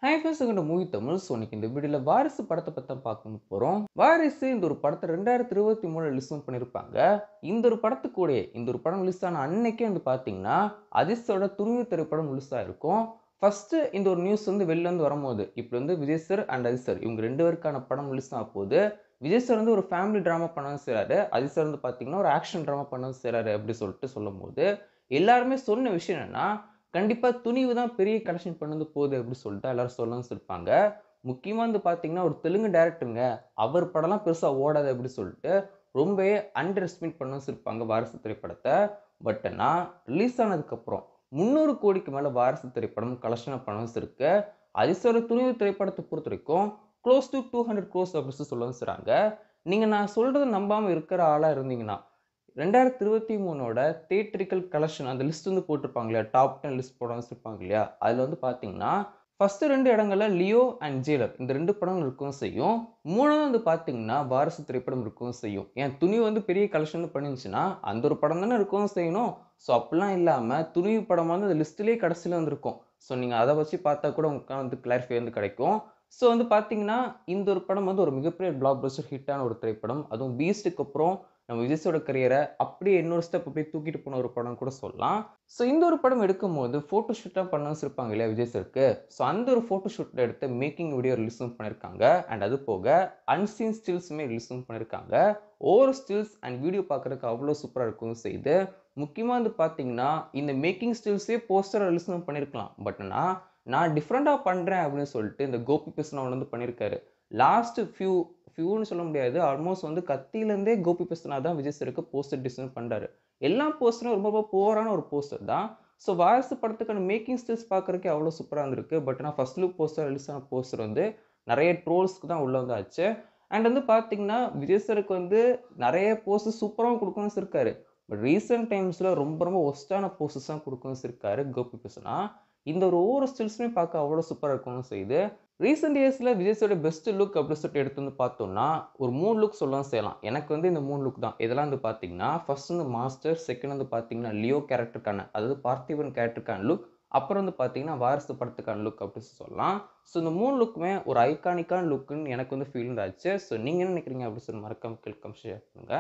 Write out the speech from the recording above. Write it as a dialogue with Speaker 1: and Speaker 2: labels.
Speaker 1: Hi friends உங்களோட movie Tamil. So இன்னைக்கு இந்த வீடியோவில் வாரிசு படத்தை பற்றி தான் பார்க்க போகிறோம். வாரிசு இந்த ஒரு படத்தை 2023 ரிலீஸ் பண்ணியிருப்பாங்க. இந்த ஒரு படத்துக்கூட இந்த ஒரு படம் ரிலீஸ் ஆன அன்னைக்கே வந்து பார்த்தீங்கன்னா அஜித்தோட துணிவு திரைப்படம் ரிலீஸ் ஆயிருக்கும். ஃபர்ஸ்ட் இந்த ஒரு நியூஸ் வந்து வெளில இருந்து வரும்போது இப்போ வந்து Vijay sir and Ajith sir இவங்க ரெண்டு பேருக்கான படம் ரிலீஸ் ஆக போகுது. விஜய் சார் வந்து ஒரு ஃபேமிலி ட்ராமா பண்ணவும் செய்கிறாரு, அஜித் சார் வந்து பார்த்தீங்கன்னா ஒரு ஆக்ஷன் ட்ராமா பண்ணவும் செய்கிறாரு அப்படி சொல்லிட்டு சொல்லும்போது எல்லாருமே சொன்ன விஷயம் என்னன்னா கண்டிப்பா துணிவு தான் பெரிய கலெக்ஷன் பண்ணது போகுது அப்படி சொல்லிட்டு எல்லாரும் சொல்லவும் இருப்பாங்க. முக்கியமா வந்து பார்த்தீங்கன்னா, ஒரு தெலுங்கு டைரக்டருங்க. அவர் படம்லாம் பெருசா ஓடாது அப்படி சொல்லிட்டு ரொம்பவே அண்டர் எஸ்டிமேட் பண்ணவும் இருப்பாங்க வாரிசு திரைப்படத்த. பட் ஆனா ரிலீஸ் ஆனதுக்கப்புறம் 300 கோடிக்கு மேல வாரிசு திரைப்படம் கலெக்ஷன் பண்ணவும் இருக்கு. அதிசய துணிவு திரைப்படத்த பொறுத்தவரைக்கும் க்ளோஸ் டூ 200 க்ரோர்ஸ் அப்படின்னு சொல்லவும் செய்றாங்க. நீங்க நான் சொல்றத நம்பாம இருக்கிற ஆளா இருந்தீங்கன்னா 2023ஓட தியேட்ரிக்கல் கலெக்ஷன் அந்த லிஸ்ட் வந்து போட்டிருப்பாங்க இல்லையா? டாப் 10 லிஸ்ட் போட வச்சிருப்பாங்க இல்லையா? அதுல வந்து பார்த்தீங்கன்னா, ஃபர்ஸ்ட் 2 இடங்கள்ல லியோ அண்ட் ஜெயிலர் இந்த 2 படங்கள் இருக்கவும் செய்யும். 3வது வந்து பார்த்தீங்கன்னா, வாரிசு திரைப்படம் இருக்கவும் செய்யும். ஏன் துணிவு வந்து பெரிய கலெக்ஷன் பண்ணிருந்துச்சுன்னா, அந்த ஒரு படம் தானே இருக்கவும் செய்யணும். ஸோ அப்படிலாம் இல்லாம துணிவு படம் வந்து அந்த லிஸ்ட்லயே கடைசில வந்திருக்கும். ஸோ நீங்க அத வச்சு பார்த்தா கூட உங்களுக்கு வந்து கிளாரிஃபை வந்து கிடைக்கும். ஸோ வந்து பார்த்தீங்கன்னா, இந்த ஒரு படம் வந்து ஒரு மிகப்பெரிய பிளாக் பஸ்டர் ஹிட்டான ஒரு திரைப்படம். அதுவும் பீஸ்ட்க்கு அப்புறம் நம்ம விஜய்ஸோட கரியர அப்படியே இன்னொரு ஸ்டெப் அப்படியே தூக்கிட்டு போன ஒரு படம் கூட சொல்லலாம். ஸோ இந்த ஒரு படம் எடுக்கும்போது ஃபோட்டோ ஷூட்லாம் பண்ண வச்சிருப்பாங்க இல்லையா விஜய் சாருக்கு. ஸோ அந்த ஒரு ஃபோட்டோ ஷூட்ல எடுத்த மேக்கிங் வீடியோ ரிலீஸும் பண்ணியிருக்காங்க. அண்ட் அது போக அன்சீன் ஸ்டில்ஸுமே ரிலீஸும் பண்ணியிருக்காங்க. ஒவ்வொரு ஸ்டில்ஸ் அண்ட் வீடியோ பார்க்கறதுக்கு அவ்வளோ சூப்பரா இருக்கவும் செய்யுது. முக்கியமா வந்து பார்த்தீங்கன்னா, இந்த மேக்கிங் ஸ்டில்ஸே போஸ்டர் ரிலீஸும் பண்ணியிருக்கலாம். பட் ஆனா, நான் டிஃபரெண்ட்டா பண்றேன் அப்படின்னு சொல்லிட்டு இந்த கோபி கிருஷ்ணன் வந்து பண்ணியிருக்காரு. லாஸ்ட் ஃபியூன்னு சொல்ல முடியாது. ஆல்மோஸ்ட் வந்து கத்தியிலேருந்தே கோபி பிஸ்வநாத் தான் விஜய் சாருக்கு போஸ்டர் டிசைன் பண்றாரு. எல்லா போஸ்டரும் ரொம்ப ரொம்ப புவரான ஒரு போஸ்டர் தான். ஸோ வாரிசு படத்துக்கான மேக்கிங் ஸ்டில்ஸ் பார்க்கறதுக்கே அவ்வளோ சூப்பரா இருந்திருக்கு. பட் ஆனா ஃபர்ஸ்ட் லுக் போஸ்டர் ரிலீஸ் ஆன போஸ்டர் வந்து நெறைய ட்ரோல்ஸ்க்கு தான் உள்ள வந்து ஆச்சு. அண்ட் வந்து பார்த்தீங்கன்னா, விஜய் சாருக்கு வந்து நெறைய போஸ்டர் சூப்பராவும் குடுக்கவும் செஞ்சிருக்காரு. பட் ரீசென்ட் டைம்ஸ்ல ரொம்ப ரொம்ப வொர்ஸ்ட்டான போஸ்டர்ஸ் தான் குடுக்கவும் செஞ்சிருக்காரு கோபி பிஸ்வநாத். இந்த ஒரு ஒவ்வொரு ஸ்டில்ஸுமே பார்க்க அவ்வளோ சூப்பரா இருக்கவும் செய்யுது. ரீசென்ட் இயர்ஸ்ல விஜய் சாரோட பெஸ்ட் லுக் அப்படின்னு சொல்லிட்டு எடுத்து வந்து பார்த்தோம்னா, ஒரு 3 லுக் சொல்லவும் செய்யலாம். எனக்கு வந்து இந்த 3 லுக் தான். இதெல்லாம் வந்து பார்த்தீங்கன்னா, ஃபர்ஸ்ட் வந்து மாஸ்டர், செகண்ட் வந்து பார்த்தீங்கன்னா, லியோ கேரக்டருக்கான அதாவது பார்த்திபன் கேரக்டருக்கான லுக். அப்புறம் வந்து பார்த்தீங்கன்னா, வாரிசு படத்துக்கான லுக் அப்படின்னு சொல்லலாம். ஸோ இந்த 3 லுக்குமே ஒரு ஐகானிக்கான லுக்குன்னு எனக்கு வந்து ஃபீல் ஆச்சு. ஸோ நீங்க என்ன நினைக்கிறீங்க அப்படின்னு சொல்லி மறக்காம கீழ கமெண்ட் ஷேர் பண்ணுங்க.